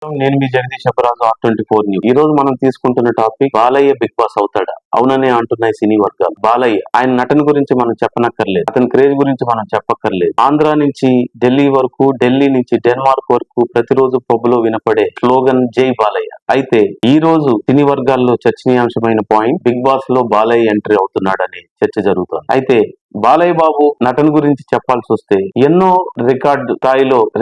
నేను మీ Jagadish అపరాజు R24 news. ఈ రోజు మనం తీసుకుంటున్న టాపిక్ బాలయ్య బిగ్ బాస్ అవుతాడా? అవుననే అంటున్నాయి సినీ వర్గాలు. బాలయ్య ఆయన నటన గురించి మనం చెప్పనక్కర్లేదు, అతని క్రేజ్ గురించి మనం చెప్పక్కర్లేదు. ఆంధ్ర నుంచి ఢిల్లీ వరకు, ఢిల్లీ నుంచి డెన్మార్క్ వరకు ప్రతిరోజు పబ్బులో వినపడే స్లోగన్ జై బాలయ్య. అయితే ఈ రోజు సినీ వర్గాల్లో చర్చనీయాంశమైన పాయింట్, బిగ్ బాస్ లో బాలయ్య ఎంట్రీ అవుతున్నాడనే చర్చ జరుగుతోంది. అయితే బాలయ్య బాబు నటన గురించి చెప్పాల్సి వస్తే ఎన్నో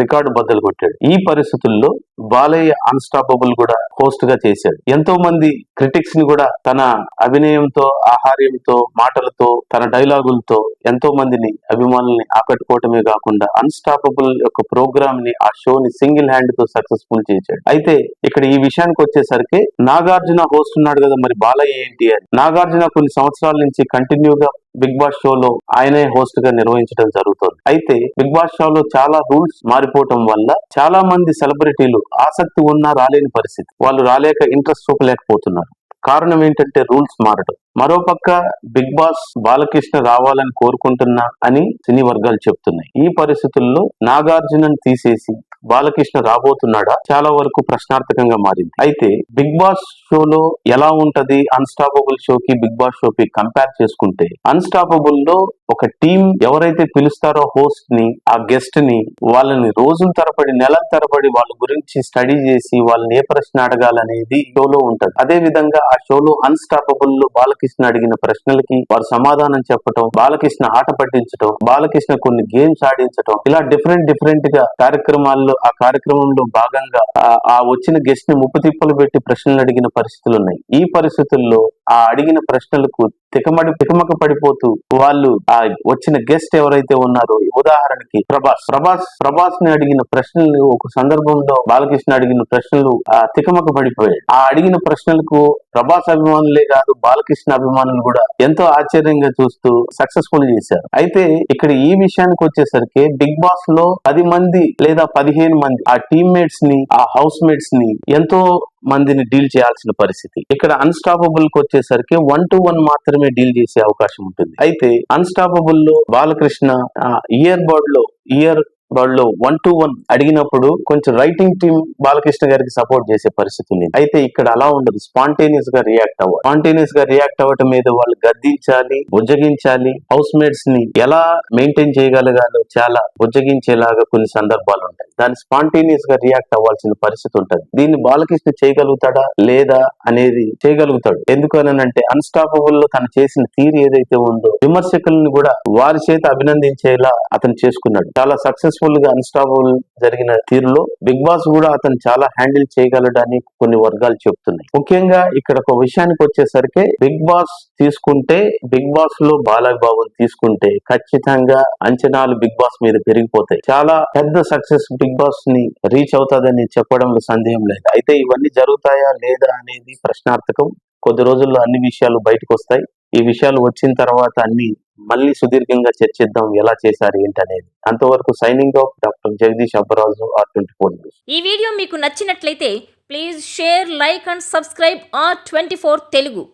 రికార్డు బద్దలు కొట్టాడు. ఈ పరిస్థితుల్లో బాలయ్య అన్స్టాపబుల్ కూడా హోస్ట్ గా చేశాడు. ఎంతో మంది క్రిటిక్స్ ని కూడా తన అభినయంతో, ఆహార్యంతో, మాటలతో, తన డైలాగులతో ఎంతో మందిని అభిమానుల్ని ఆకట్టుకోవటమే కాకుండా అన్స్టాపబుల్ యొక్క ప్రోగ్రామ్ ని, ఆ షోని సింగిల్ హ్యాండ్ తో సక్సెస్ఫుల్ చేశాడు. అయితే ఇక్కడ ఈ విషయానికి వచ్చేసరికి నాగార్జున హోస్ట్ ఉన్నాడు కదా, మరి బాలయ్య ఏంటి అని. నాగార్జున కొన్ని సంవత్సరాల నుంచి కంటిన్యూగా బిగ్ బాస్ షోలో ఆయనే హోస్ట్ గా నిర్వహించడం జరుగుతుంది. అయితే బిగ్ బాస్ షోలో చాలా రూల్స్ మారిపోవటం వల్ల చాలా మంది సెలబ్రిటీలు ఆసక్తి ఉన్నా రాలేని పరిస్థితి. వాళ్ళు రాలేక ఇంట్రెస్ట్ చూపలేకపోతున్నారు. కారణం ఏంటంటే రూల్స్ మారడం. మరోపక్క బిగ్ బాస్ బాలకృష్ణ రావాలని కోరుకుంటున్నా అని సినీ వర్గాలు చెప్తున్నాయి. ఈ పరిస్థితుల్లో నాగార్జునని తీసేసి బాలకృష్ణ రాబోతున్నాడా చాలా వరకు ప్రశ్నార్థకంగా మారింది. అయితే బిగ్ బాస్ షోలో ఎలా ఉంటది అన్స్టాపబుల్ షోకి, బిగ్ బాస్ షోకి కంపేర్ చేసుకుంటే, అన్స్టాపబుల్ లో ఒక టీం ఎవరైతే పిలుస్తారో హోస్ట్ ని, ఆ గెస్ట్ ని, వాళ్ళని రోజుల తరబడి, నెలల తరబడి వాళ్ళ గురించి స్టడీ చేసి వాళ్ళని ఏ ప్రశ్న అడగాలనేది షోలో ఉంటది. అదే విధంగా ఆ షోలో అన్స్టాపబుల్ లో బాలకృష్ణ అడిగిన ప్రశ్నలకి వారు సమాధానం చెప్పటం, బాలకృష్ణ ఆట పట్టించడం, బాలకృష్ణ కొన్ని గేమ్స్ ఆడించడం, ఇలా డిఫరెంట్ గా ఆ కార్యక్రమంలో భాగంగా ఆ వచ్చిన గెస్ట్ ని ముప్పు తిప్పలు పెట్టి ప్రశ్నలు అడిగిన పరిస్థితులు ఉన్నాయి. ఈ పరిస్థితుల్లో ఆ అడిగిన ప్రశ్నలకు తికమక పడిపోతూ వాళ్ళు ఆ వచ్చిన గెస్ట్ ఎవరైతే ఉన్నారో, ఉదాహరణకి ప్రభాస్ ని అడిగిన ప్రశ్నలు, ఒక సందర్భంలో బాలకృష్ణ అడిగిన ప్రశ్నలు తికమక పడిపోయాయి. ఆ అడిగిన ప్రశ్నలకు ప్రభాస్ అభిమానులే కాదు, బాలకృష్ణ అభిమానులు కూడా ఎంతో ఆశ్చర్యంగా చూస్తూ సక్సెస్ఫుల్ చేశారు. అయితే ఇక్కడ ఈ విషయానికి వచ్చేసరికి బిగ్ బాస్ లో 10 మంది లేదా 15 మంది ఆ టీమ్మేట్స్ ని, ఆ హౌస్ మేట్స్ ని ఎంతో మందిని డీల్ చేయాల్సిన పరిస్థితి. ఇక్కడ అన్స్టాపబుల్ కి వచ్చేసరికి 1-to-1 మాత్రమే డీల్ చేసే అవకాశం ఉంటుంది. అయితే అన్స్టాపబుల్ లో బాలకృష్ణ ఇయర్ బర్డ్ లో 1-to-1 అడిగినప్పుడు కొంచెం రైటింగ్ టీమ్ బాలకృష్ణ గారికి సపోర్ట్ చేసే పరిస్థితి ఉంది. అయితే ఇక్కడ అలా ఉండదు, స్పాంటేనియస్ గా రియాక్ట్ అవ్వటం మీద వాళ్ళు గద్దించాలి, బుజ్జగించాలి. హౌస్ మేట్స్ ని ఎలా మెయింటైన్ చేయగలగాలో చాలా బుజ్జగించేలాగా కొన్ని సందర్భాలు ఉంటాయి. దాన్ని స్పాంటేనియస్ గా రియాక్ట్ అవ్వాల్సిన పరిస్థితి ఉంటుంది. దీన్ని బాలకృష్ణ చేయగలుగుతాడా లేదా అనేది చేయగలుగుతాడు. ఎందుకనంటే అన్స్టాపబుల్ లో తను చేసిన తీరు ఏదైతే ఉందో, విమర్శకులను కూడా వారి చేత అభినందించేలా అతను చేసుకున్నాడు. చాలా సక్సెస్ఫుల్ గా అన్స్టాపబుల్ జరిగిన తీరులో బిగ్ బాస్ కూడా అతను చాలా హ్యాండిల్ చేయగలడని కొన్ని వర్గాలు చెప్తున్నాయి. ముఖ్యంగా ఇక్కడ ఒక విషయానికి వచ్చేసరికి బిగ్ బాస్ తీసుకుంటే, బిగ్ బాస్ లో బాలయ్య బాబుని తీసుకుంటే ఖచ్చితంగా అంచనాలు బిగ్ బాస్ మీద పెరిగిపోతాయి. చాలా పెద్ద సక్సెస్ బిగ్ బాస్ ని రీచ్ అవుతాదని చెప్పడంలో సందేహం లేదు. అయితే ఇవన్నీ జరుగుతాయా లేదా అనేది ప్రశ్నార్థకం. కొద్ది రోజుల్లో అన్ని విషయాలు బయటకు వస్తాయి. ఈ విషయాలు వచ్చిన తర్వాత అన్ని మళ్ళీ సుదీర్ఘంగా చర్చిద్దాం, ఎలా చేశారు ఏంటనేది. అంతవరకు signing off, doctor Jagadish Abbaraju, R24 news. ఈ వీడియో మీకు నచ్చినట్లయితే please share, like and subscribe R24 Telugu.